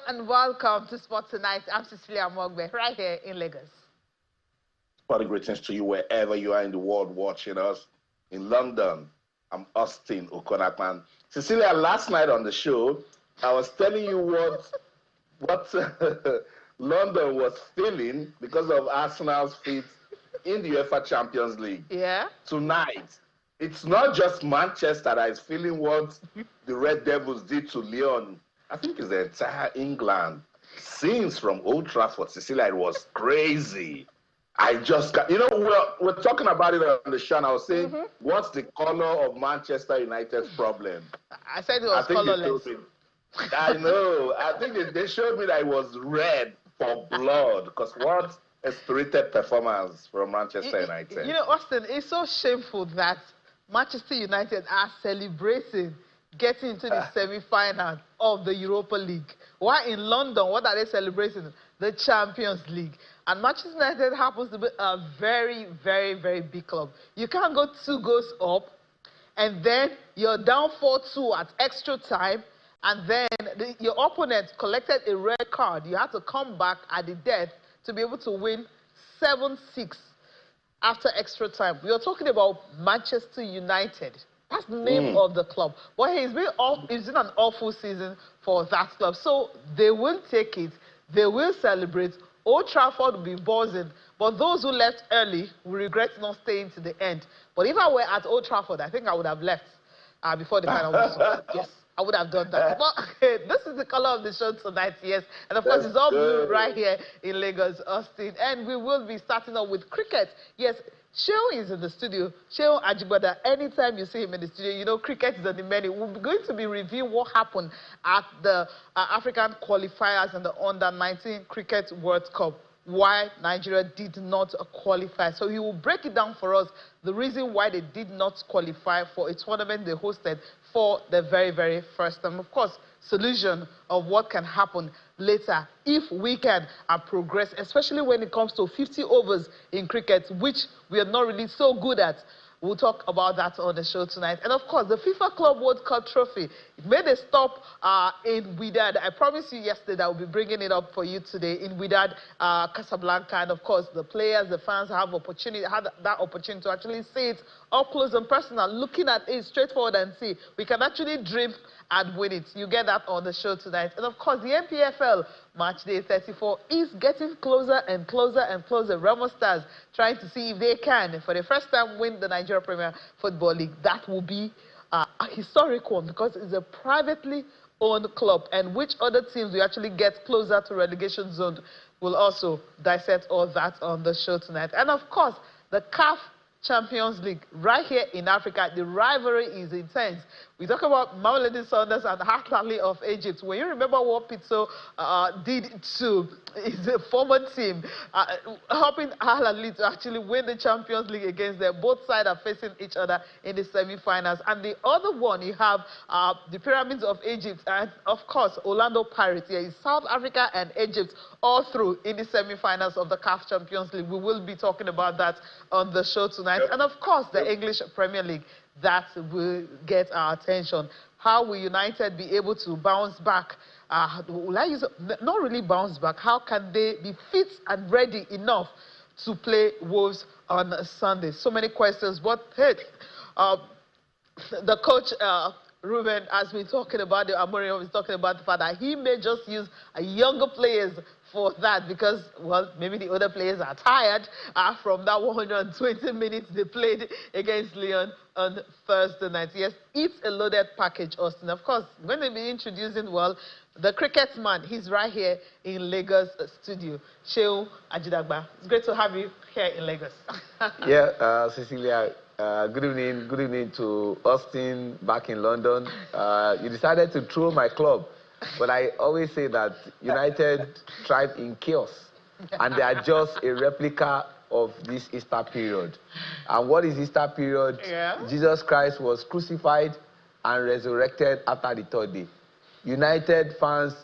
and welcome to Sport Tonight. I'm Cecilia Mogbe, right here in Lagos. Party greetings to you wherever you are in the world watching us. In London, I'm Austin Okonakman. Cecilia, last night on the show, I was telling you what London was feeling because of Arsenal's feat in the UEFA Champions League. Yeah. Tonight, it's not just Manchester that is feeling what the Red Devils did to Lyon. I think it's the entire England. Scenes from Old Trafford, Cecilia, it was crazy. I just got, we're talking about it on the show, and I was saying, what's the color of Manchester United's problem? I said it was colorless. I know. I think they showed me that it was red for blood, because what a spirited performance from Manchester United. Austin, it's so shameful that Manchester United are celebrating getting into the semi-final of the Europa League. While in London, what are they celebrating? The Champions League. And Manchester United happens to be a very, very, very big club. You can't go 2 goals up, and then you're down 4-2 at extra time, and then your opponent collected a red card. You have to come back at the death to be able to win 7-6 after extra time. We are talking about Manchester United. That's the name of the club. But it's been an awful season for that club. So they will take it. They will celebrate. Old Trafford will be buzzing. But those who left early will regret not staying to the end. But if I were at Old Trafford, I think I would have left before the final whistle. Yes, I would have done that. But this is the color of the show tonight, yes. And of course, it's all blue right here in Lagos, Austin. And we will be starting off with cricket. Yes, Shehu is in the studio. Shehu Ajibada, anytime you see him in the studio, cricket is on the menu. We're going to be reviewing what happened at the African qualifiers and the Under-19 Cricket World Cup, why Nigeria did not qualify. So he will break it down for us, the reason why they did not qualify for a tournament they hosted for the very, very first time. Of course, solution of what can happen later if we can progress, especially when it comes to 50 overs in cricket, which we are not really so good at. We'll talk about that on the show tonight. And of course, the FIFA Club World Cup trophy, it made a stop in Wydad. I promised you yesterday that I will be bringing it up for you today in Wydad, Casablanca. And of course, the players, the fans had that opportunity to actually see it up close and personal, looking at it straightforward and see. We can actually dream and win it. You get that on the show tonight. And of course, the NPFL match day 34 is getting closer and closer and closer. Remo Stars trying to see if they can, for the first time, win the Nigeria Premier Football League. That will be a historic one because it's a privately owned club. And which other teams will actually get closer to relegation zone, will also dissect all that on the show tonight. And of course, the CAF Champions League right here in Africa. The rivalry is intense. We talk about Mamelodi Sundowns and Al Ahly of Egypt. When you remember what Pitso did to his former team, helping Al Ahly to actually win the Champions League against them. Both sides are facing each other in the semi-finals. And the other one, you have the Pyramids of Egypt and, of course, Orlando Pirates. Here is South Africa and Egypt all through in the semi-finals of the CAF Champions League. We will be talking about that on the show tonight. And, of course, the English Premier League. That will get our attention. How will United be able to bounce back? Will I use not really bounce back? How can they be fit and ready enough to play Wolves on Sunday? So many questions. But hey, the coach Ruben has been talking about the Amorim is talking about the fact that he may just use younger players for that because, well, maybe the other players are tired from that 120 minutes they played against Lyon on Thursday night. Yes, it's a loaded package, Austin. Of course, I'm going to be introducing, well, the cricket man. He's right here in Lagos studio, Shehu Ajidagba. It's great to have you here in Lagos. Yeah, Cecilia, good evening to Austin back in London. You decided to throw my club. But I always say that United thrive in chaos, and they are just a replica of this Easter period. And what is Easter period? Yeah. Jesus Christ was crucified and resurrected after the 3rd day. United fans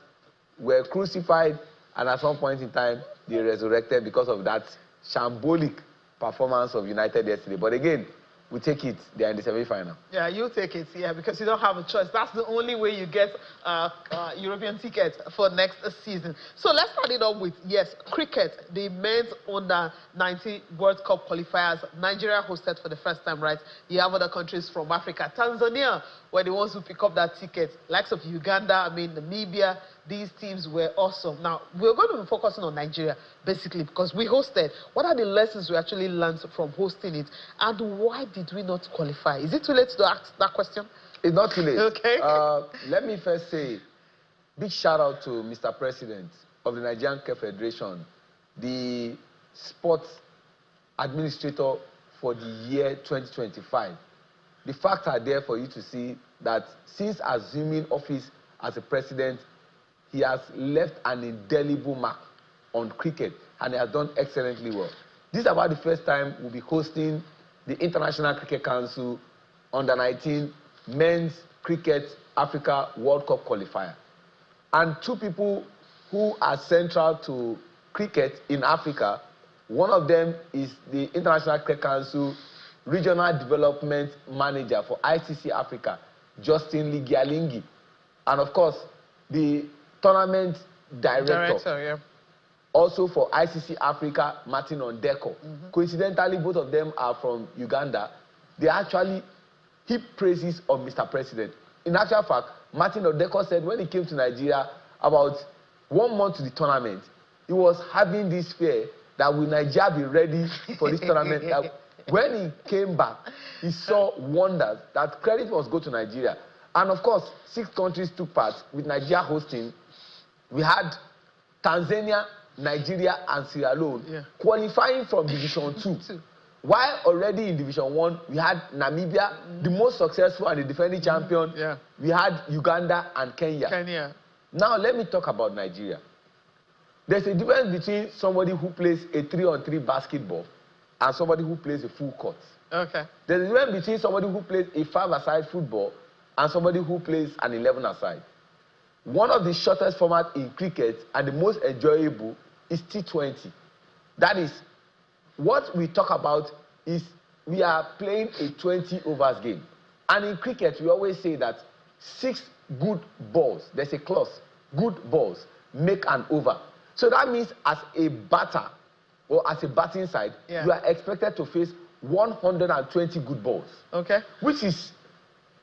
were crucified, and at some point in time, they resurrected because of that shambolic performance of United yesterday. But again, we take it. They are in the semi-final. Yeah, you take it, yeah, because you don't have a choice. That's the only way you get European tickets for next season. So let's start it off with, yes, cricket, the men's under-19 World Cup qualifiers. Nigeria hosted for the first time, right? You have other countries from Africa. Tanzania were the ones who pick up that ticket. Likes of Uganda, Namibia, these teams were awesome. Now, we're going to be focusing on Nigeria, basically, because we hosted. What are the lessons we actually learned from hosting it? And why did we not qualify? Is it too late to ask that question? It's not too late. Okay. Let me first say, big shout out to Mr. President of the Nigerian CAF Federation, the sports administrator for the year 2025. The facts are there for you to see that since assuming office as a president, he has left an indelible mark on cricket, and he has done excellently well. This is about the first time we'll be hosting the International Cricket Council Under-19 Men's Cricket Africa World Cup qualifier. And two people who are central to cricket in Africa, one of them is the International Cricket Council Regional Development Manager for ICC Africa, Justin Ligialingi, and of course, the tournament director, also for ICC Africa, Martin Ondeko. Coincidentally, both of them are from Uganda. They actually heap praises of Mr. President. In actual fact, Martin Ondeko said when he came to Nigeria about 1 month to the tournament, he was having this fear that will Nigeria be ready for this tournament. When he came back, he saw wonders that credit must go to Nigeria. And of course, 6 countries took part, with Nigeria hosting. We had Tanzania, Nigeria, and Sierra Leone qualifying from Division 2. While already in Division 1, we had Namibia, the most successful and the defending champion. We had Uganda and Kenya. Now, let me talk about Nigeria. There's a difference between somebody who plays a 3-on-3 basketball and somebody who plays a full court. Okay. There's a difference between somebody who plays a 5-a-side football and somebody who plays an 11-a-side. One of the shortest formats in cricket and the most enjoyable is T20. That is, what we talk about is we are playing a 20 overs game. And in cricket, we always say that 6 good balls, there's a clause, good balls make an over. So that means as a batter or as a batting side, you are expected to face 120 good balls. Okay. Which is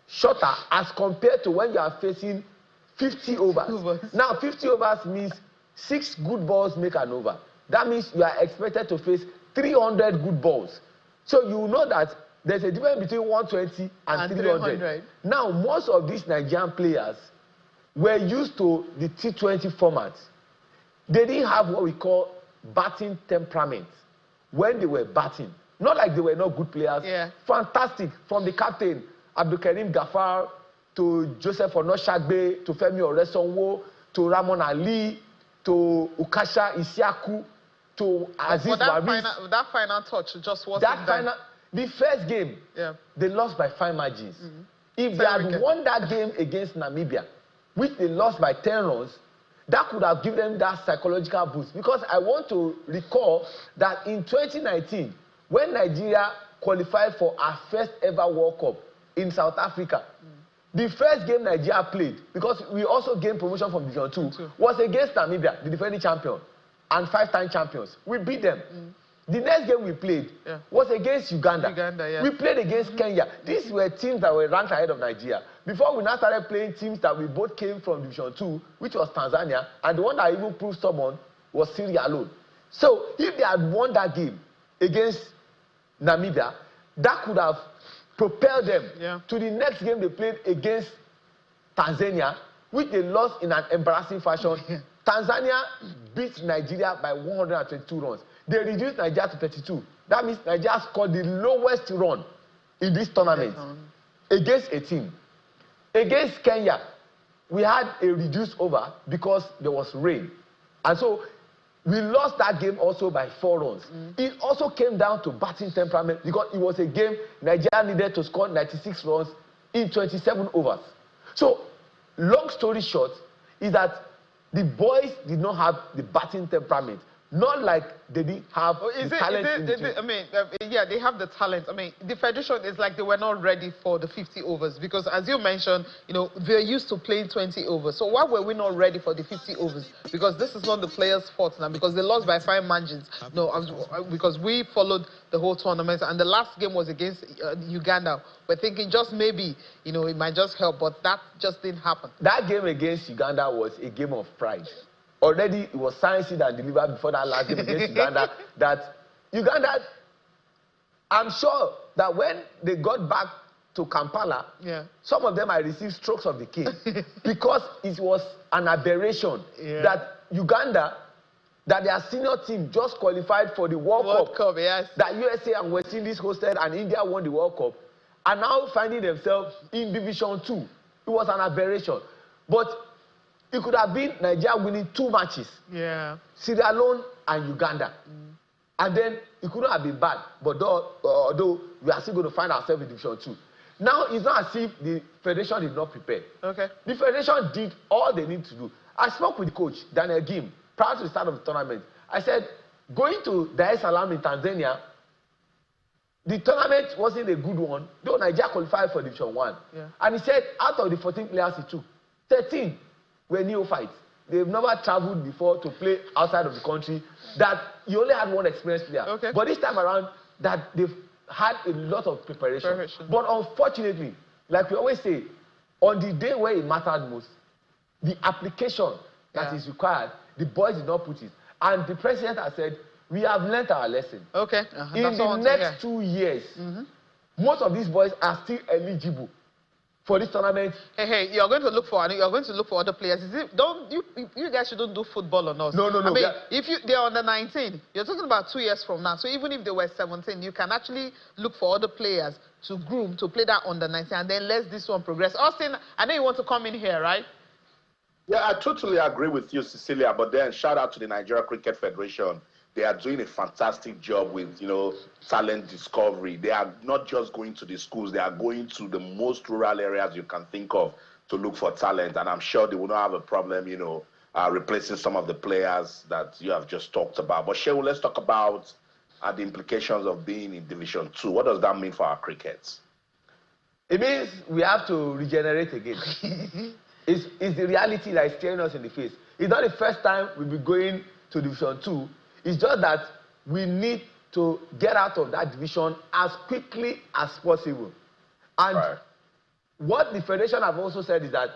shorter as compared to when you are facing 50 overs. Now, 50 overs means 6 good balls make an over. That means you are expected to face 300 good balls. So you know that there's a difference between 120 and 300. Now, most of these Nigerian players were used to the T20 format. They didn't have what we call batting temperament when they were batting. Not like they were not good players. Fantastic. From the captain, Abdulkarim Gafar, to Joseph Onoshagbe, to Femi Oresonwo, to Ramon Ali, to Ukasha Isiaku, to Aziz Waris. That final touch just wasn't that. The first game, they lost by 5 margins. If they had won that game against Namibia, which they lost by 10 runs, that could have given them that psychological boost. Because I want to recall that in 2019, when Nigeria qualified for our first ever World Cup in South Africa, the first game Nigeria played, because we also gained promotion from Division 2, was against Namibia, the defending champion, and 5-time champions. We beat them. The next game we played was against Uganda. We played against Kenya. These were teams that were ranked ahead of Nigeria. Before we now started playing teams that we both came from Division 2, which was Tanzania, and the one that even proved stubborn was Sierra Leone. So if they had won that game against Namibia, that could have propelled them to the next game they played against Tanzania, which they lost in an embarrassing fashion. Tanzania beat Nigeria by 122 runs. They reduced Nigeria to 32. That means Nigeria scored the lowest run in this tournament against a team. Against Kenya, we had a reduced over because there was rain. And so we lost that game also by 4 runs. It also came down to batting temperament because it was a game Nigeria needed to score 96 runs in 27 overs. So, long story short, is that the boys did not have the batting temperament. Not like they didn't have the talent in between. I mean, yeah, they have the talent. I mean, the federation is like they were not ready for the 50 overs because, as you mentioned, you know, they're used to playing 20 overs. So why were we not ready for the 50 overs? Because this is not the players' fault now, because they lost by 5 margins. No, because we followed the whole tournament, and the last game was against Uganda. We're thinking just maybe, you know, it might just help, but that just didn't happen. That game against Uganda was a game of pride. Already, it was signed and delivered before that last game against Uganda. That Uganda, I'm sure that when they got back to Kampala, some of them had received strokes of the cane because it was an aberration that Uganda, that their senior team just qualified for the World Cup. That USA and West Indies hosted and India won the World Cup, are now finding themselves in Division 2. It was an aberration. But it could have been Nigeria winning 2 matches. Sierra Leone and Uganda. And then it couldn't have been bad. But although we are still going to find ourselves in Division 2. Now it's not as if the federation did not prepare. The federation did all they need to do. I spoke with the coach, Daniel Gim, prior to the start of the tournament. I said, going to Dar es Salaam in Tanzania, the tournament wasn't a good one, though Nigeria qualified for Division 1. And he said, out of the 14 players he took, 13 were neophytes. They've never traveled before to play outside of the country. That you only had one experienced player. But this time around, that they've had a lot of preparation. But unfortunately, like we always say, on the day where it mattered most, the application that is required, the boys did not put it. And the president has said, we have learnt our lesson. In the next 2 years, most of these boys are still eligible for this tournament. Hey, you're going to look for other players. Is it, you guys shouldn't do football on us. No. I mean, if they're under 19, you're talking about 2 years from now. So even if they were 17, you can actually look for other players to groom to play that under 19, and then let this one progress. Austin, I know you want to come in here, right? Yeah, I totally agree with you, Cecilia. But then shout out to the Nigeria Cricket Federation. They are doing a fantastic job with, you know, talent discovery. They are not just going to the schools, they are going to the most rural areas you can think of to look for talent. And I'm sure they will not have a problem, you know, replacing some of the players that you have just talked about. But Shehu, let's talk about the implications of being in Division 2. What does that mean for our cricket? It means we have to regenerate again. It's the reality that is staring us in the face. It's not the first time we'll be going to Division 2. It's just that we need to get out of that division as quickly as possible. And what the federation have also said is that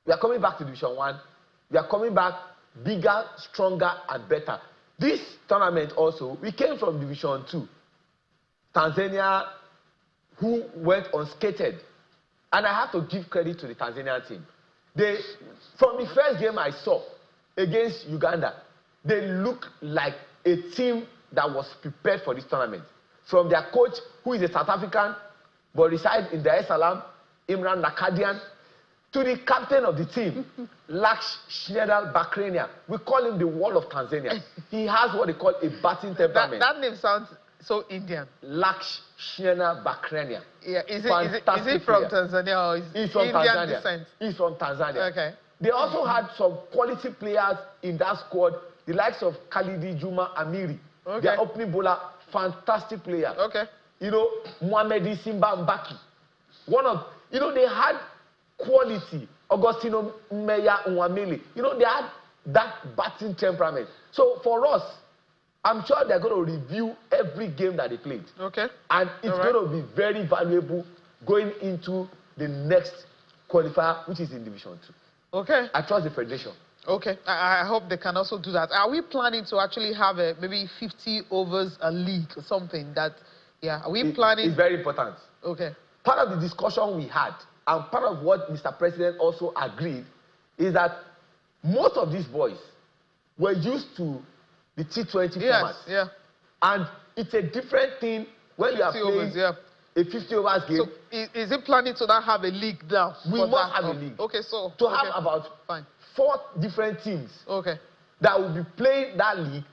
we are coming back to Division 1. We are coming back bigger, stronger, and better. This tournament also, we came from Division 2. Tanzania, who went unscathed. And I have to give credit to the Tanzanian team. From the first game I saw against Uganda, they look like a team that was prepared for this tournament. From their coach, who is a South African, but resides in Dar es Salaam, Imran Nakadian, to the captain of the team, Laksh Schneider Bakrania. We call him the Wall of Tanzania. He has what they call a batting temperament. That name sounds so Indian. Laksh Schneider Bakrania. Yeah, is it from Tanzania or is He's from Indian Tanzania. descent? He's from Tanzania. Okay. They also had some quality players in that squad, the likes of Khalidi Juma Amiri. Their opening bowler, fantastic player. You know, Mohamedi Simba Mbaki. They had quality. Augustino Meya Nwamili. You know, they had that batting temperament. So for us, I'm sure they're going to review every game that they played. And it's going to be very valuable going into the next qualifier, which is in Division 2. I trust the federation. I hope they can also do that. Are we planning to actually have maybe 50 overs a league or something that, are we planning? It's very important. Part of the discussion we had, and part of what Mr. President also agreed, is that most of these boys were used to the T20 format. And it's a different thing when you are playing a 50 overs game. So is it planning to now have a league now? We must have a league. To have about 4 different teams that will be playing that league,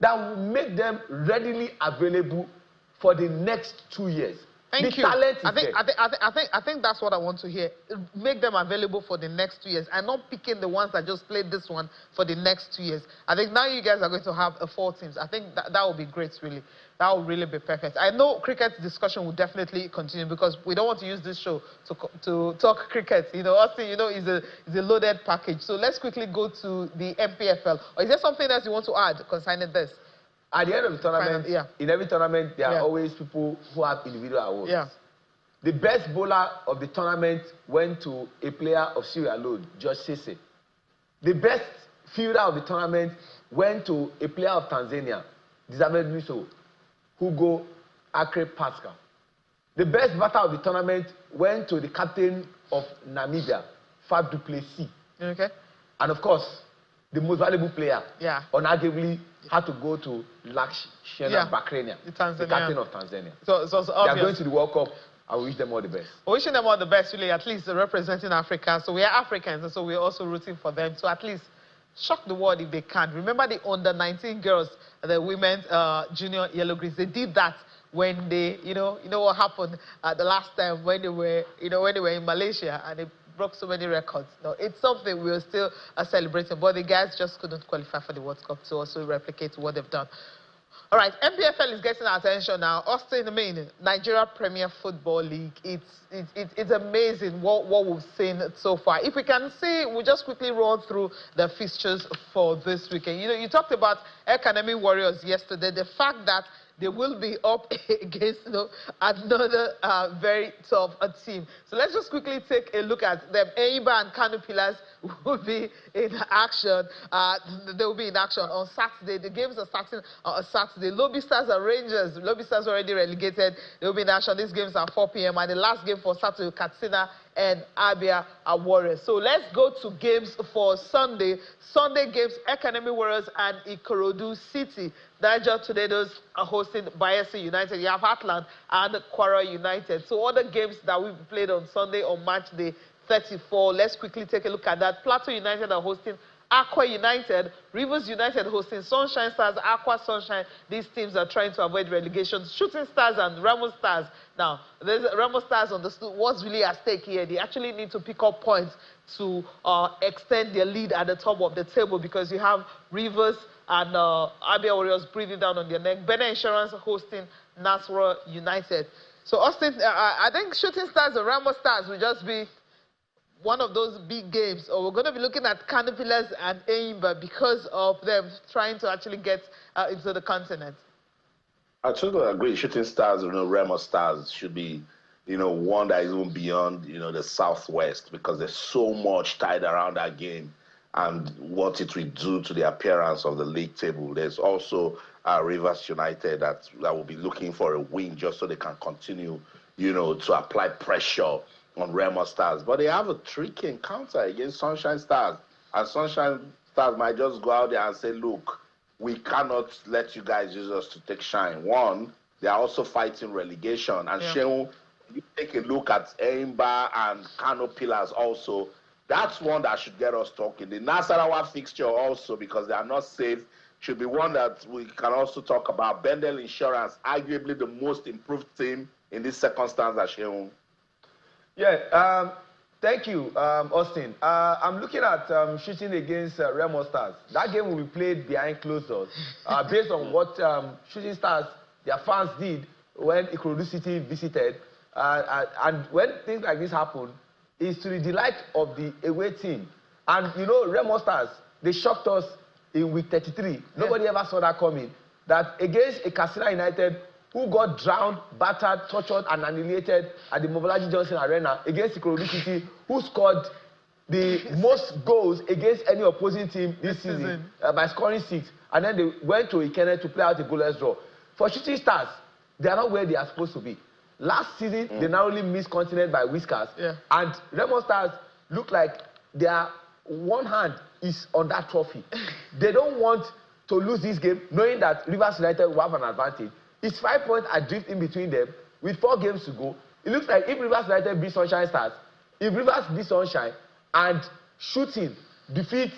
that will make them readily available for the next 2 years. Thank you. Talent is I think that's what I want to hear. Make them available for the next 2 years, and not picking the ones that just played this one for the next 2 years. I think now you guys are going to have 4 teams. I think that would be great, really. That would really be perfect. I know cricket discussion will definitely continue because we don't want to use this show to talk cricket. You know, Austin, you know, is a loaded package. So let's quickly go to the NPFL. Or is there something else you want to add concerning this? At the end of the tournament, in every tournament, there are always people who have individual awards. Yeah. The best bowler of the tournament went to a player of Sierra Leone, George Sese. The best fielder of the tournament went to a player of Tanzania, deservedly so, Hugo Akre Pascal. The best batter of the tournament went to the captain of Namibia, Fab du Plessis. Okay. And of course, the most valuable player, unarguably, had to go to Lakshmana Bakrania, the captain of Tanzania. So it's also obvious. They are going to the World Cup. I wish them all the best. We're wishing them all the best, really, at least representing Africa. So we are Africans, and so we're also rooting for them to at least shock the world if they can. Remember the under-19 girls, the women's junior yellow greens, they did that when they, you know what happened the last time when they were, when they were in Malaysia and they broke so many records. No, it's something we're still celebrating, but the guys just couldn't qualify for the World Cup to also replicate what they've done. All right, NPFL is getting our attention now. Austin, Nigeria Premier Football League. It's amazing what we've seen so far. If we can see, we'll just quickly run through the fixtures for this weekend. You talked about Academy Warriors yesterday. The fact that they will be up against another very tough team. So let's just quickly take a look at them. Eimba and Kano Pillars will be in action. They will be in action on Saturday. The games are starting on Saturday. Lobby Stars and Rangers. Lobby Stars already relegated. They will be in action. These games are 4 p.m. And the last game for Saturday, Katsina and Abia are Warriors. So let's go to games for Sunday. Sunday games, Academy Warriors and Ikorodu City. Niger Tornadoes are hosting Bayelsa United. You have Heartland and Kwara United. So other games that will be played on Sunday on March the 34. Let's quickly take a look at that. Plateau United are hosting Aqua United. Rivers United hosting Sunshine Stars, Aqua Sunshine. These teams are trying to avoid relegation. Shooting Stars and Ramo Stars. Now, there's Ramo Stars understood what's really at stake here. They actually need to pick up points to extend their lead at the top of the table because you have Rivers and Abia Warriors breathing down on their neck. Benin Insurance hosting Nasra United. So, Austin, I think Shooting Stars and Ramo Stars will just be one of those big games. Or we're going to be looking at Kano Pillars and Eimba because of them trying to actually get into the continent. I totally agree. Shooting Stars, Remo Stars should be, one that is even beyond, the Southwest because there's so much tied around that game and what it will do to the appearance of the league table. There's also Rivers United that will be looking for a win just so they can continue, to apply pressure on Remo Stars. But they have a tricky encounter against Sunshine Stars. And Sunshine Stars might just go out there and say, look, we cannot let you guys use us to take shine. One, they are also fighting relegation. And Shehu, you take a look at Eimba and Kano Pillars also. That's one that should get us talking. The Nasarawa fixture also, because they are not safe, should be one that we can also talk about. Bendel Insurance, arguably the most improved team in this circumstance, Shehu. Yeah, thank you, Austin. I'm looking at shooting against Remo Stars. That game will be played behind closed doors based on what Shooting Stars, their fans did when Ikorodu City visited. And when things like this happen, it's to the delight of the away team. And, Remo Stars, they shocked us in week 33. Nobody ever saw that coming. That against a Katsina United who got drowned, battered, tortured, and annihilated at the Mobolaji Johnson Arena against Ikorodu City, who scored the most goals against any opposing team this season by scoring 6. And then they went to Ikene to play out a goalless draw. For Shooting Stars, they are not where they are supposed to be. Last season, they narrowly missed continent by whiskers. And Remo Stars look like their one hand is on that trophy. They don't want to lose this game, knowing that Rivers United will have an advantage. It's 5 points adrift in between them with 4 games to go. It looks like if Rivers United beat Sunshine Stars, if Rivers beat Sunshine and Shooting defeats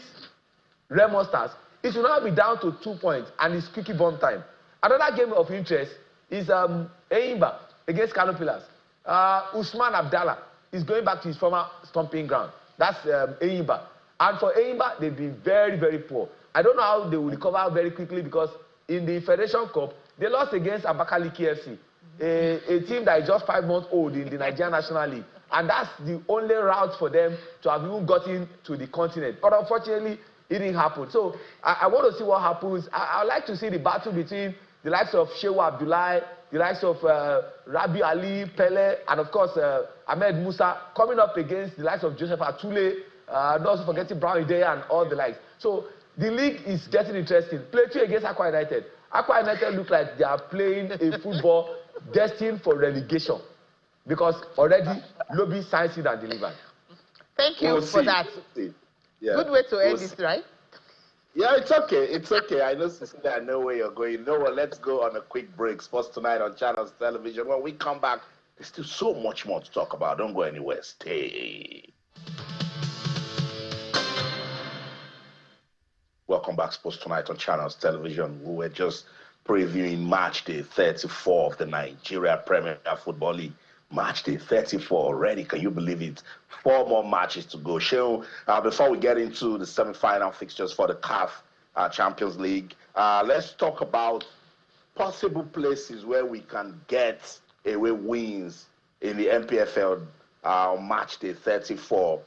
Remo Stars, it will now be down to 2 points and it's quickie bomb time. Another game of interest is Eimba. against Kano Pillars. Usman Abdallah is going back to his former stomping ground. That's Enyimba. And for Enyimba, they've been very, very poor. I don't know how they will recover very quickly because in the Federation Cup, they lost against Abakaliki FC, a team that is just 5 months old in the Nigerian National League. And that's the only route for them to have even gotten to the continent. But unfortunately, it didn't happen. So I want to see what happens. I would like to see the battle between the likes of Shehu Abdullahi, the likes of Rabi Ali, Pele, and of course Ahmed Musa coming up against the likes of Joseph Atule, not also forgetting Brown Idea and all the likes. So the league is getting interesting. Plateau against Aqua United. Aqua United look like they are playing a football destined for relegation because already Lobby signed it and delivered. Thank you for that. Yeah. Good way to end this, right? Yeah, it's okay. It's okay. I know, Cecilia, I know where you're going. You know what? Let's go on a quick break. Sports Tonight on Channels Television. When we come back, there's still so much more to talk about. Don't go anywhere. Stay. Welcome back, Sports Tonight on Channels Television. We were just previewing match day 34 of the Nigeria Premier Football League. Match day 34 already. Can you believe it? 4 more matches to go. Shehu, before we get into the semi-final fixtures for the CAF Champions League, let's talk about possible places where we can get away wins in the NPFL match day 34.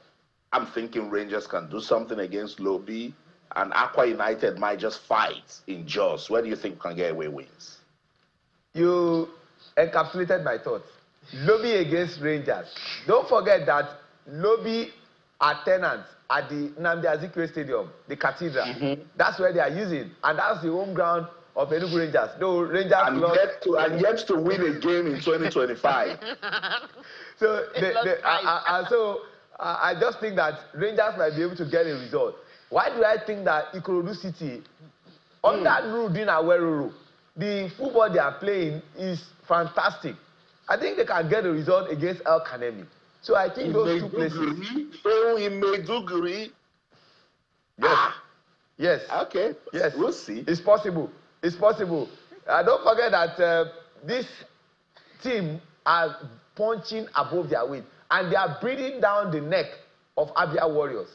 I'm thinking Rangers can do something against Lobby, and Aqua United might just fight in Jos. Where do you think we can get away wins? You encapsulated my thoughts. Lobby against Rangers. Don't forget that Lobby are tenants at the Nnamdi Azikiwe Stadium, the Cathedral. That's where they are using, and that's the home ground of Enugu Rangers. Though Rangers lost, yet to win a game in 2025. So I just think that Rangers might be able to get a result. Why do I think that Ikorodu City, under Nurudeen Aweruru, the football they are playing is fantastic. I think they can get a result against El Kanemi. So I think those two places. Oh, in Maiduguri. Yes. Yes. Okay. Yes. We'll see. It's possible. It's possible. Don't forget that this team are punching above their weight, and they are breathing down the neck of Abia Warriors.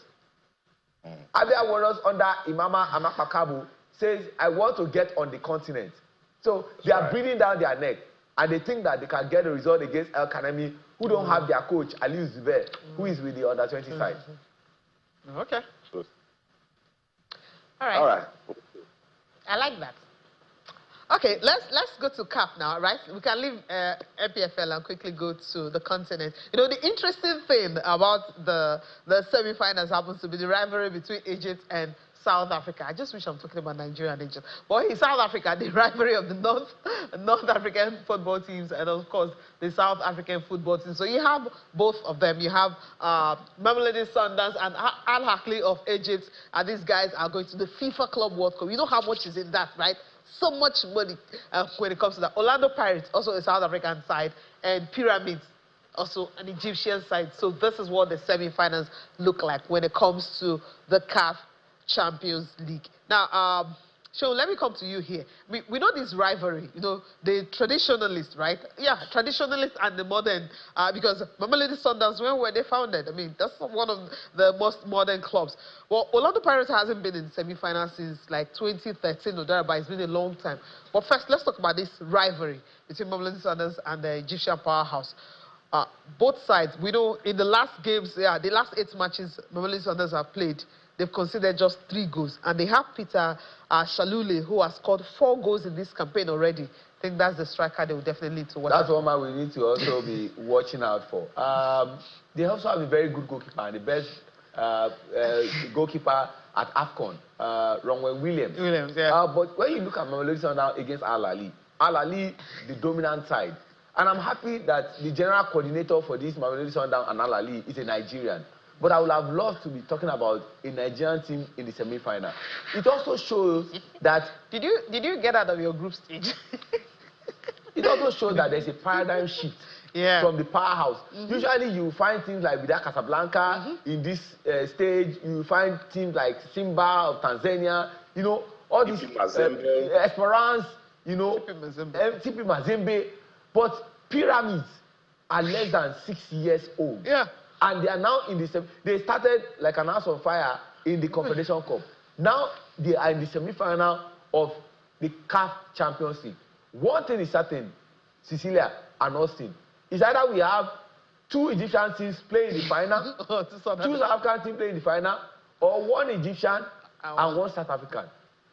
Abia Warriors under Imama Amakpakabu says, I want to get on the continent. So they are breathing down their neck. And they think that they can get a result against El Kanemi, who don't have their coach, Aliou Zubair, who is with the under-20 side. Okay. All right. All right. I like that. Okay, let's go to CAF now, right? We can leave NPFL and quickly go to the continent. You know, the interesting thing about the semi-finals happens to be the rivalry between Egypt and South Africa. I just wish I'm talking about Nigeria and Egypt. But in South Africa, the rivalry of the North African football teams and, of course, the South African football team. So you have both of them. You have Mamelodi Sundowns and Al Ahly of Egypt. And these guys are going to the FIFA Club World Cup. You know how much is in that, right? So much money when it comes to that. Orlando Pirates, also a South African side, and Pyramids, also an Egyptian side. So this is what the semi-finals look like when it comes to the CAF Champions League. Now, Shehu, let me come to you here. We know this rivalry, you know, the traditionalists, right? Yeah, traditionalists and the modern, because Mamelodi Sundowns, when were they founded? I mean, that's one of the most modern clubs. Well, Orlando Pirates hasn't been in semi-finals since like 2013 or thereabouts. It's been a long time. But first, let's talk about this rivalry between Mamelodi Sundowns and the Egyptian powerhouse. Both sides, we know in the last games, the last 8 matches Mamelodi Sundowns have played, they've conceded just 3 goals. And they have Peter Shalule, who has scored 4 goals in this campaign already. I think that's the striker they will definitely need to watch. That's one man we need to also be watching out for. They also have a very good goalkeeper, and the best goalkeeper at AFCON, Ronwen Williams. Yeah. But when you look at Mamelodi Sundowns against Al Ahly, the dominant side. And I'm happy that the general coordinator for this Mamelodi Sundowns and Al Ahly is a Nigerian. But I would have loved to be talking about a Nigerian team in the semi-final. It also shows that... Did you get out of your group stage? It also shows that there's a paradigm shift from the powerhouse. Usually you find teams like Wydad Casablanca in this stage. You find teams like Simba of Tanzania. You know, all these... Esperance, you know, TP Mazembe. But pyramids are less than 6 years old. Yeah. And they are now in the they started like an house on fire in the Confederation Cup. Now they are in the semi-final of the CAF Champions League. One thing is certain, Cecilia and Austin, is either we have 2 Egyptian teams playing in the final, 2 South African teams playing in the final, or 1 Egyptian and 1 South African.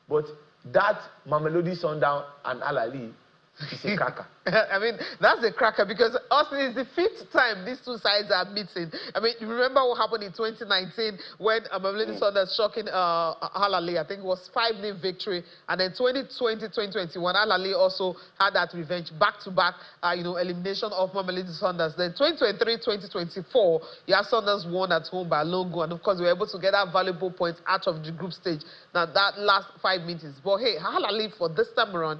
But that Mamelodi Sundown and Al Ahly is a cracker. I mean, that's a cracker because Austin is the 5th time these 2 sides are meeting. I mean, you remember what happened in 2019 when Mamelodi Sundowns shocking Al Ahly, I think it was 5-0 victory. And then 2020, 2021, Al Ahly also had that revenge back-to-back, elimination of Mamelodi Sundowns. Then 2023, 2024, yeah, Sundowns won at home by a lone goal. And of course, we were able to get that valuable point out of the group stage. Now, that last 5 meetings. But hey, Al Ahly for this time around,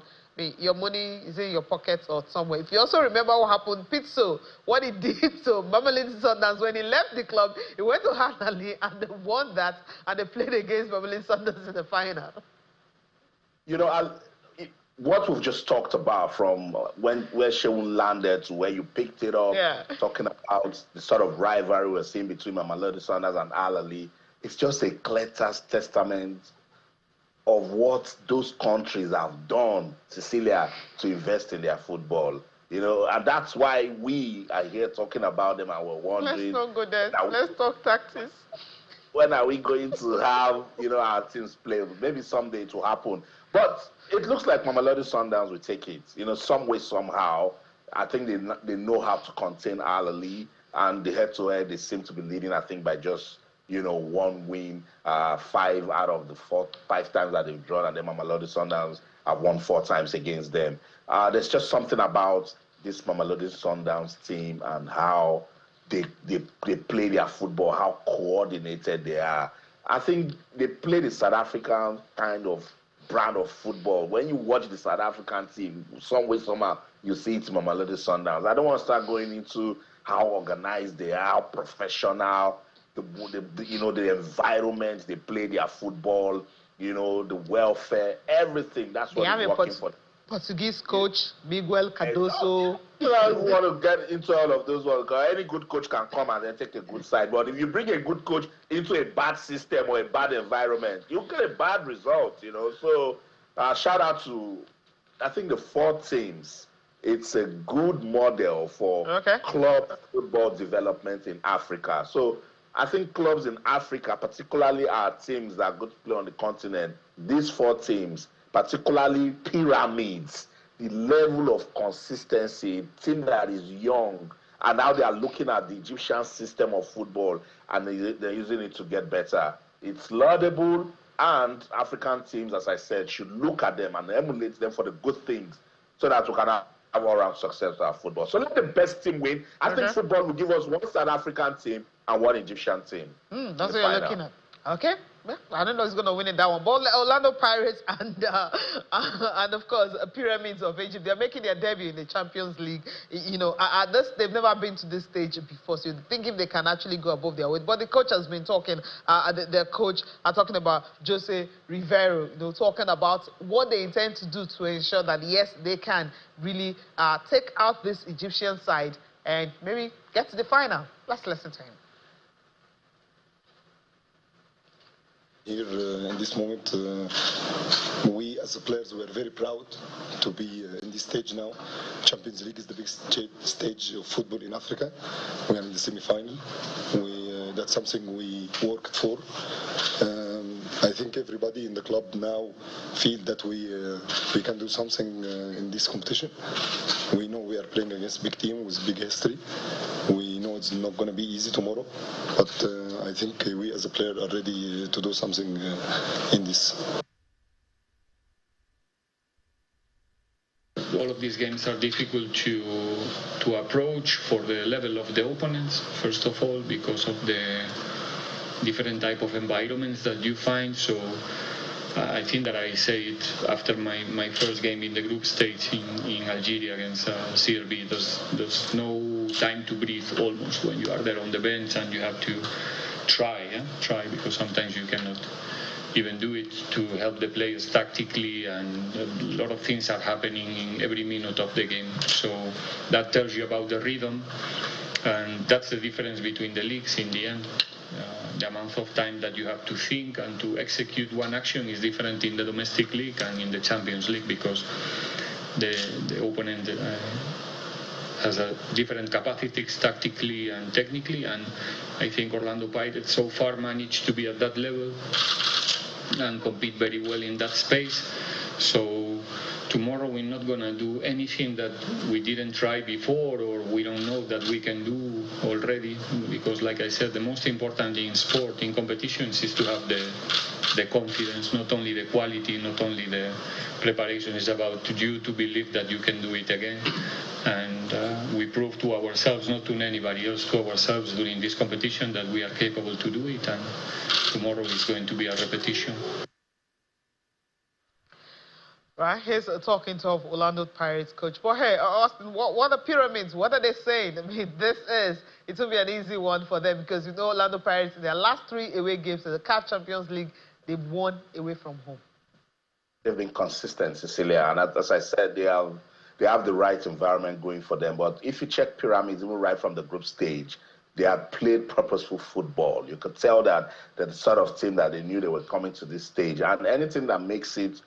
your money is in your pocket or somewhere. If you also remember what happened, Pizzo, what he did to Mamelodi Sundowns when he left the club, he went to Al Ahly and they won that, and they played against Mamelodi Sundowns in the final. You know, what we've just talked about from where Sheun landed to where you picked it up, talking about the sort of rivalry we're seeing between Mamelodi Sundowns and Al Ahly, it's just a clear testament of what those countries have done, Cecilia, to invest in their football. You know, and that's why we are here talking about them and we're wondering... Let's not go there. Let's talk tactics. When are we going to have, our teams play? Maybe someday it will happen. But it looks like Mamelodi Sundowns will take it. Some way, somehow. I think they know how to contain Al Ahly, and the head-to-head, they seem to be leading, I think, by just... 1 win, 5 out of the 5 times that they've drawn, and then Mamelodi Sundowns have won 4 times against them. There's just something about this Mamelodi Sundowns team and how they play their football, how coordinated they are. I think they play the South African kind of brand of football. When you watch the South African team, some way, somehow, you see it's Mamelodi Sundowns. I don't want to start going into how organized they are, how professional, the environment they play their football, the welfare, everything. That's what they're working for. Portuguese coach Miguel Cardoso. I don't want to get into all of those ones because any good coach can come and then take a good side. But if you bring a good coach into a bad system or a bad environment, you get a bad result. So shout out to, I think, the 4 teams. It's a good model for club football development in Africa. So I think clubs in Africa, particularly our teams that are going to play on the continent, these 4 teams, particularly pyramids, the level of consistency, a team that is young, and now they are looking at the Egyptian system of football, and they're using it to get better. It's laudable, and African teams, as I said, should look at them and emulate them for the good things so that we can have all-round success to our football. So let the best team win. I think football will give us 1 South African team and 1 Egyptian team. That's what you're looking at. Okay. Well, I don't know who's going to win in that one. But Orlando Pirates and of course, Pyramids of Egypt, they're making their debut in the Champions League. They've never been to this stage before, so you think if they can actually go above their weight. But the coach has been talking, their coach are talking about Jose Rivero, talking about what they intend to do to ensure that, yes, they can really take out this Egyptian side and maybe get to the final. Let's listen to him. Here in this moment, we as players were very proud to be in this stage now. Champions League is the biggest stage of football in Africa. We are in the semi-final. That's something we worked for. I think everybody in the club now feel that we can do something in this competition. We know we are playing against a big team with big history. We know it's not going to be easy tomorrow, but I think we as a player are ready to do something in this. All of these games are difficult to approach for the level of the opponents, first of all, because of the different type of environments that you find. So I think that I said after my first game in the group stage in Algeria against CRB, there's no time to breathe almost when you are there on the bench and you have to try because sometimes you cannot even do it to help the players tactically, and a lot of things are happening in every minute of the game. So that tells you about the rhythm, and that's the difference between the leagues in the end. The amount of time that you have to think and to execute one action is different in the domestic league and in the Champions League, because the opponent has a different capacities tactically and technically, and I think Orlando Pirates so far managed to be at that level and compete very well in that space. So tomorrow we're not going to do anything that we didn't try before or we don't know that we can do already, because like I said, the most important in sport, in competitions, is to have the confidence, not only the quality, not only the preparation. It's about you to believe that you can do it again. And we prove to ourselves, not to anybody else, to ourselves during this competition, that we are capable to do it, and tomorrow is going to be a repetition. Right, here's talking to Orlando Pirates coach. But hey, Austin, what are the Pyramids? What are they saying? I mean, it will be an easy one for them, because you know Orlando Pirates, in their last 3 away games in the CAF Champions League, they've won away from home. They've been consistent, Cecilia, and as I said, they have the right environment going for them. But if you check Pyramids, even right from the group stage, they have played purposeful football. You could tell that they're the sort of team that they knew they were coming to this stage, and anything that makes it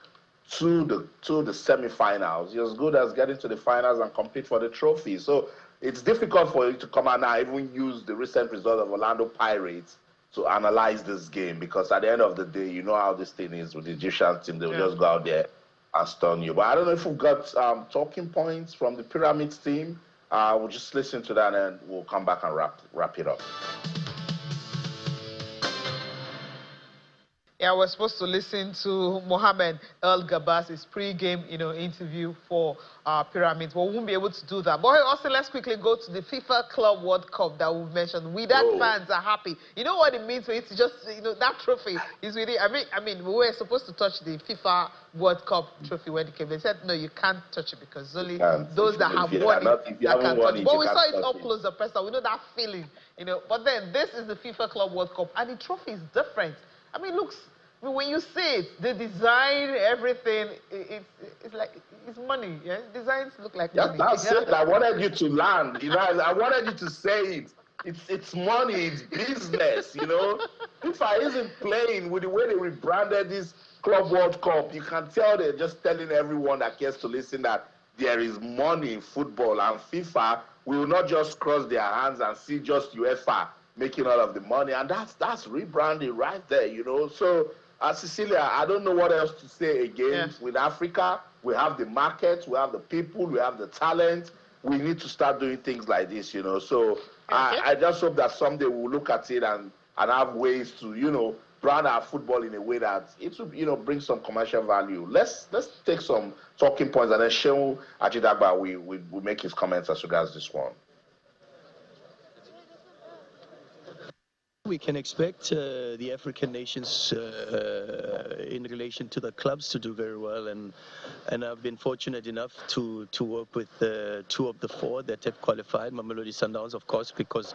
to the semi-finals, you're as good as getting to the finals and compete for the trophy. So it's difficult for you to come out now, even use the recent result of Orlando Pirates to analyze this game, because at the end of the day, you know how this thing is with the Egyptian team. They'll just go out there and stun you. But I don't know if we've got talking points from the Pyramids team. We'll just listen to that and we'll come back and wrap it up. Yeah, we're supposed to listen to Mohamed El Gabas's pre-game, interview for Pyramids. We won't be able to do that. But also, let's quickly go to the FIFA Club World Cup that we've mentioned. Wydad fans are happy. You know what it means for it to just, that trophy is really. I mean, we were supposed to touch the FIFA World Cup trophy when it came. They said no, you can't touch it because only those that have won it that can touch it. But we saw it up close and personal. We know that feeling, But then this is the FIFA Club World Cup, and the trophy is different. I mean, when you see it, the design, everything, it's like, it's money. Yeah? Designs look like money. That's it. I wanted you to land. I wanted you to say it. It's money. It's business. FIFA isn't playing with the way they rebranded this Club World Cup. You can tell they're just telling everyone that cares to listen that there is money in football, and FIFA will not just cross their hands and see just UEFA making all of the money, and that's rebranding right there, So, Cecilia, I don't know what else to say again. Yeah. With Africa, we have the market, we have the people, we have the talent. We need to start doing things like this, So I just hope that someday we'll look at it and have ways to, brand our football in a way that it will, bring some commercial value. Let's take some talking points, and then Shehu Ajidagba will make his comments as regards this one. We can expect the African nations in relation to the clubs to do very well, and I've been fortunate enough to work with 2 of the 4 that have qualified. Mamelodi Sundowns, of course, because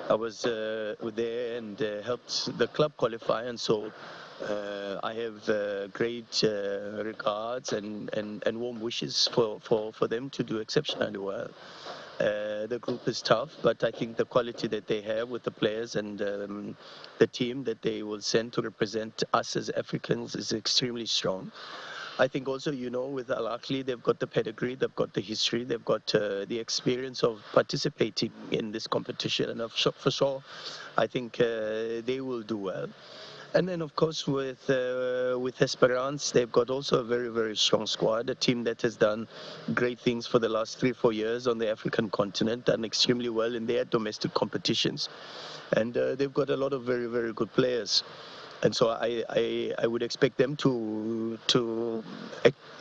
I was there and helped the club qualify, and so I have great regards and warm wishes for them to do exceptionally well. The group is tough, but I think the quality that they have with the players and the team that they will send to represent us as Africans is extremely strong. I think also, with Al Ahly, they've got the pedigree, they've got the history, they've got the experience of participating in this competition, and for sure, I think they will do well. And then, of course, with Esperance, they've got also a very, very strong squad, a team that has done great things for the last 3-4 years on the African continent, done extremely well in their domestic competitions. And they've got a lot of very, very good players. And so I would expect them to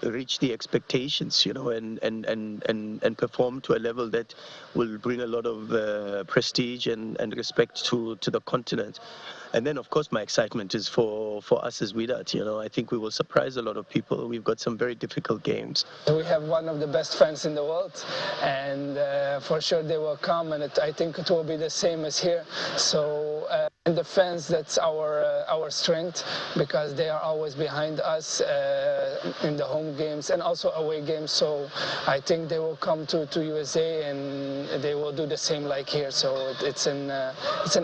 reach the expectations, and perform to a level that will bring a lot of prestige and respect to the continent. And then, of course, my excitement is for us as Wydad. I think we will surprise a lot of people. We've got some very difficult games. We have one of the best fans in the world, and for sure they will come, and I think it will be the same as here. So And the fans, that's our strength, because they are always behind us in the home games and also away games. So I think they will come to USA and they will do the same like here. So it's an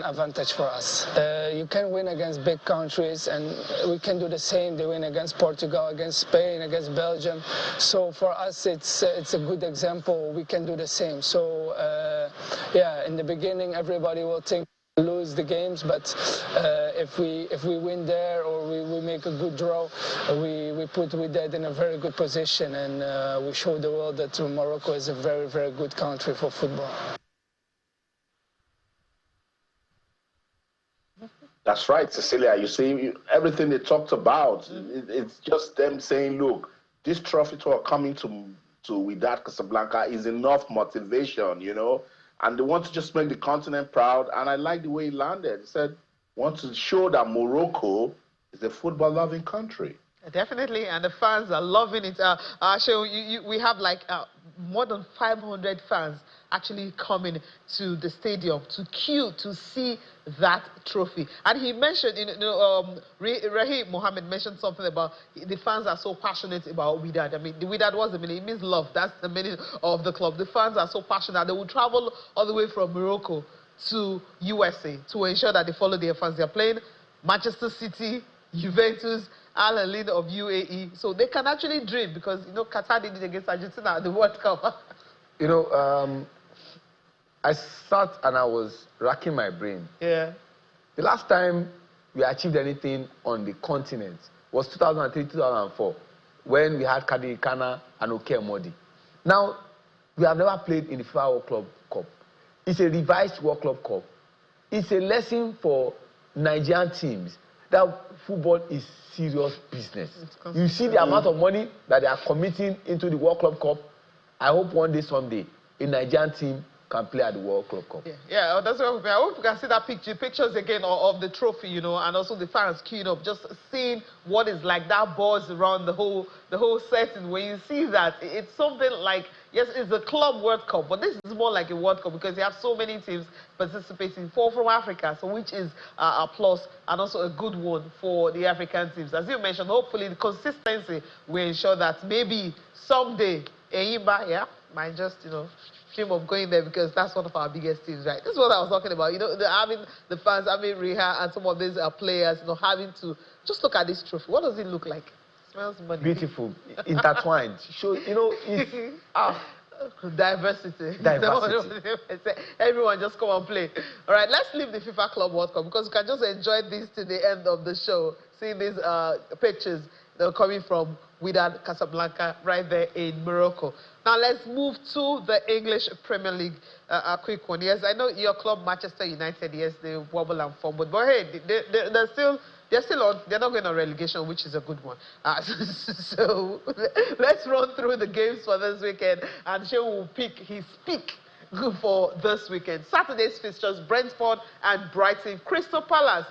advantage for us. You can win against big countries, and we can do the same. They win against Portugal, against Spain, against Belgium. So for us, it's a good example. We can do the same. So yeah, in the beginning, everybody will think lose the games, but if we win there, or we make a good draw, we put Wydad in a very good position, and we show the world that Morocco is a very, very good country for football. That's right, Cecilia. You see, everything they talked about, it's just them saying, look, this trophy tour coming to Wydad Casablanca is enough motivation, you know, and they want to just make the continent proud. And I like the way he landed. He said, want to show that Morocco is a football-loving country. Definitely, and the fans are loving it. We have like more than 500 fans actually coming to the stadium to queue to see that trophy. And he mentioned, Rahim Mohammed mentioned something about the fans are so passionate about Wydad. I mean, the Wydad, what's the meaning? It means love. That's the meaning of the club. The fans are so passionate. They will travel all the way from Morocco to USA to ensure that they follow their fans. They're playing Manchester City, Juventus, Al Hilal of UAE, so they can actually dream, because, you know, Qatar did it against Argentina at the World Cup. You know, I sat and I was racking my brain. Yeah. The last time we achieved anything on the continent was 2003, 2004, when we had Kadir Kana and Oke Modi. Now, we have never played in the FIFA World Club Cup. It's a revised World Club Cup. It's a lesson for Nigerian teams that football is serious business. You see the amount of money that they are committing into the World Club Cup. I hope one day, someday, a Nigerian team can play at the World Club Cup. Yeah, that's what I hope you can see that pictures again of the trophy, you know, and also the fans queuing up, just seeing what is like that buzz around the whole setting. When you see that, it's something like, yes, it's a Club World Cup, but this is more like a World Cup, because you have so many teams participating, 4 from Africa, so which is a plus and also a good one for the African teams. As you mentioned, hopefully the consistency will ensure that maybe someday Enyimba, might just, you know, dream of going there, because that's one of our biggest teams, right? This is what I was talking about. You know, having the fans, having Reha and some of these players, you know, having to just look at this trophy. What does it look like? It smells money. Beautiful, intertwined. Show, you know, it's diversity. Everyone just come and play. All right, let's leave the FIFA Club World Cup, because you can just enjoy this to the end of the show. Seeing these pictures that are coming from Wydad Casablanca right there in Morocco. Now let's move to the English Premier League. A quick one. Yes, I know your club, Manchester United. Yes, they wobble and fumble, but hey, they're still on. They're not going on relegation, which is a good one. So let's run through the games for this weekend, and Shea will pick his pick for this weekend. Saturday's fixtures: Brentford and Brighton. Crystal Palace,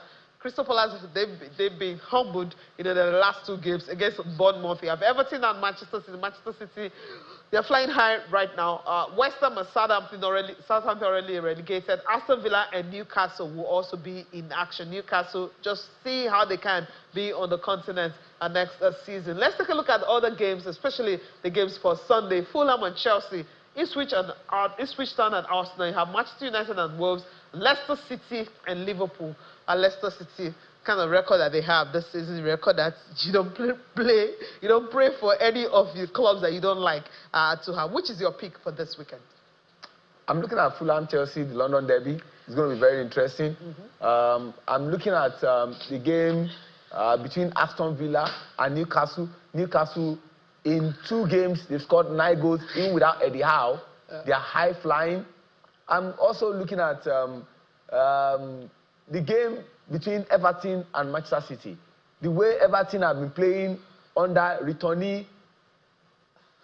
they've been humbled in the last 2 games against Bournemouth. You have Everton and Manchester City. Manchester City, they're flying high right now. West Ham and Southampton already relegated. Aston Villa and Newcastle will also be in action. Newcastle, just see how they can be on the continent next season. Let's take a look at other games, especially the games for Sunday. Fulham and Chelsea. Ipswich Town and Arsenal. You have Manchester United and Wolves. Leicester City and Liverpool. Leicester City, kind of record that they have this season, record that you don't you don't pray for any of the clubs that you don't like to have. Which is your pick for this weekend? I'm looking at Fulham, Chelsea, the London Derby. It's going to be very interesting. I'm looking at the game between Aston Villa and Newcastle. Newcastle, in 2 games, they've scored 9 goals, even without Eddie Howe. They're high flying. I'm also looking at the game between Everton and Manchester City. The way Everton have been playing under returnee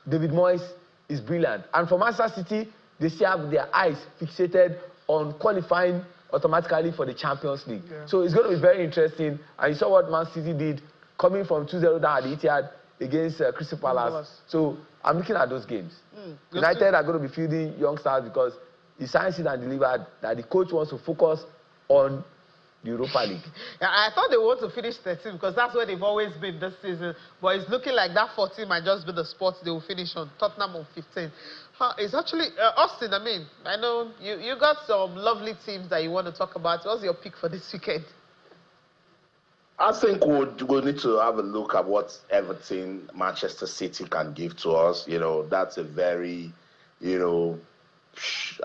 David Moyes is brilliant. And for Manchester City, they still have their eyes fixated on qualifying automatically for the Champions League. So it's going to be very interesting. And you saw what Man City did, coming from 2-0 down at the Etihad against Crystal Palace. So I'm looking at those games. United are going to be fielding youngsters, because he signed it and delivered that the coach wants to focus on the Europa League. Yeah, I thought they want to finish 13 because that's where they've always been this season. But it's looking like that 14 might just be the spot they will finish on. Tottenham on 15. It's actually, Austin, I mean, I know you got some lovely teams that you want to talk about. What's your pick for this weekend? I think we'll need to have a look at what Everton, Manchester City can give to us. You know, that's a very, you know,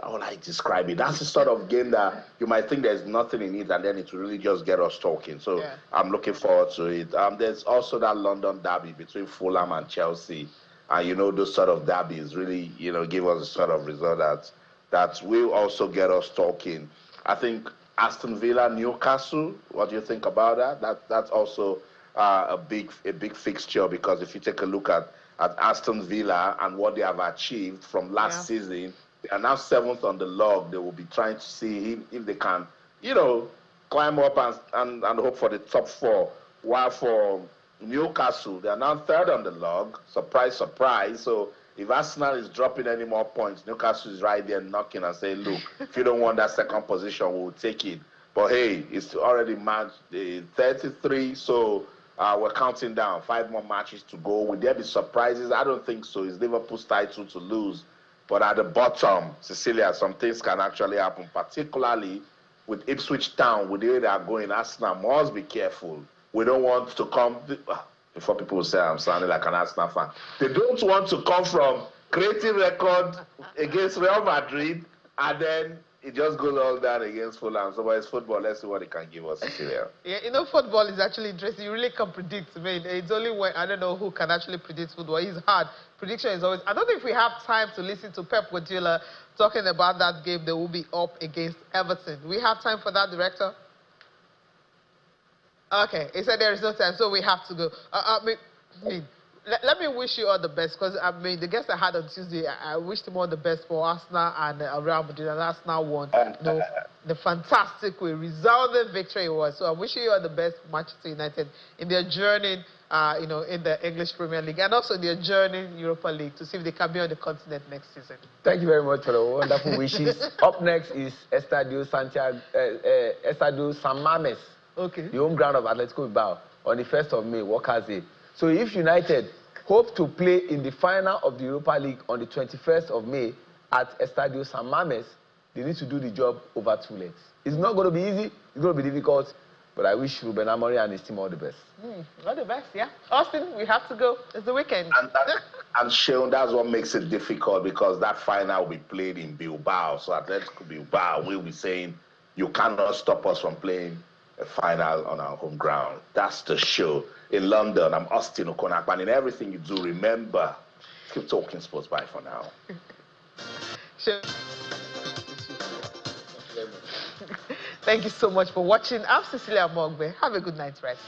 how would I describe it? That's the sort of game that you might think there's nothing in it, and then it will really just get us talking. So yeah. I'm looking forward to it. There's also that London derby between Fulham and Chelsea. And, you know, those sort of derbies really, you know, give us a sort of result that will also get us talking. I think Aston Villa, Newcastle, what do you think about that? That's also a big fixture, because if you take a look at Aston Villa and what they have achieved from last season, they are now 7th on the log. They will be trying to see if they can, you know, climb up and hope for the top 4. While for Newcastle, they are now 3rd on the log. Surprise, surprise. So if Arsenal is dropping any more points, Newcastle is right there knocking and saying, look, if you don't want that 2nd position, we'll take it. But hey, it's already match 33, so we're counting down. 5 more matches to go. Will there be surprises? I don't think so. It's Liverpool's title to lose. But at the bottom, Cecilia, some things can actually happen, particularly with Ipswich Town, with the way they are going. Arsenal must be careful. We don't want to come, before people say I'm sounding like an Arsenal fan, they don't want to come from creating record against Real Madrid and then it just goes all down against Fulham. So it's football. Let's see what it can give us, Cecilia. Yeah, you know, football is actually interesting. You really can predict. I mean, it's only when, I don't know who can actually predict football. It's hard. Prediction is always... I don't know if we have time to listen to Pep Guardiola talking about that game they will be up against Everton. Do we have time for that, Director? Okay, he said there is no time, so we have to go. Let me wish you all the best, because I mean the guests I had on Tuesday, I wished them all the best for Arsenal and Real Madrid, and Arsenal won. You know, the fantastic way, resounding victory it was. So I'm wishing you all the best, Manchester United, in their journey, you know, in the English Premier League, and also their journey in Europa League, to see if they can be on the continent next season. Thank you very much for the wonderful wishes. Up next is Estadio San Mames. Okay. The home ground of Atletico Bilbao on the 1st of May, Workers' Day. So if United hope to play in the final of the Europa League on the 21st of May at Estadio San Mames, they need to do the job over 2 legs. It's not going to be easy. It's going to be difficult. But I wish Ruben Amorim and his team all the best. All the best, yeah. Austin, we have to go. It's the weekend. And Sean, that's what makes it difficult, because that final will be played in Bilbao. So Atletico Bilbao will be saying, you cannot stop us from playing a final on our home ground. That's the show. In London, I'm Austin Okonakpan, and in everything you do, remember, keep talking sports. Bye for now. Sure. Thank you so much for watching. I'm Cecilia Mogbe. Have a good night's rest.